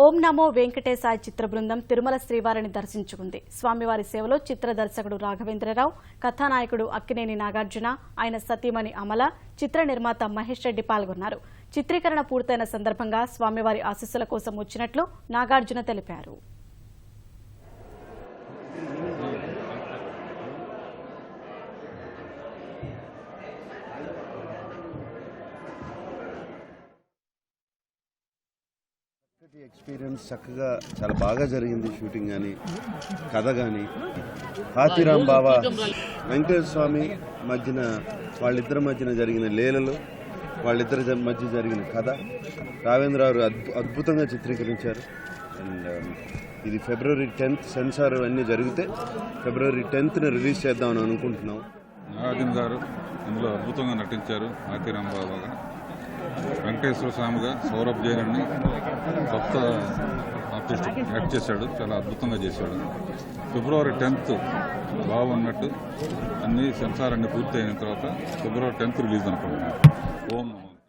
ఓం నమో వెంకటేశాయ చిత్ర బృందం తిరుమల శ్రీవారిని దర్శించుకుంది. స్వామివారి సేవలో చిత్ర దర్శకుడు రాఘవేంద్రరావు, కథానాయకుడు అక్కినేని నాగార్జున, ఆయన సతీమణి అమల, చిత్ర నిర్మాత మహేష్ రెడ్డి పాల్గొన్నారు. చిత్రీకరణ పూర్తయిన సందర్భంగా స్వామివారి ఆశీస్సుల కోసం వచ్చినట్లు నాగార్జున తెలిపారు. ఎక్స్పీరియన్స్ చక్కగా చాలా బాగా జరిగింది. షూటింగ్ కానీ కథ కానీ హాతీరామ్ బాబా వెంకటేశ్వర స్వామి మధ్యన వాళ్ళిద్దరి మధ్యన జరిగిన లీలలు, వాళ్ళిద్దరి మధ్య జరిగిన కథ రాఘవేంద్రరావు అద్భుతంగా చిత్రీకరించారు. అండ్ ఇది February 10th సెన్సార్ అన్నీ జరిగితే February 10th రిలీజ్ చేద్దామని అనుకుంటున్నాం. నాగార్జున గారు ఇందులో అద్భుతంగా నటించారు. హాతీరామ్ బాబాగా, వెంకటేశ్వర స్వామిగా సౌరభ్ జైన్ని కొత్త ఆర్టిస్ట్ యాక్ట్ చేశాడు. చాలా అద్భుతంగా చేశాడు. February 10th బాగున్నట్టు అన్ని సెన్సార్ అన్ని పూర్తి అయిన తర్వాత February 10th రిలీజ్ అనుకుంటున్నాను. ఓం నమో.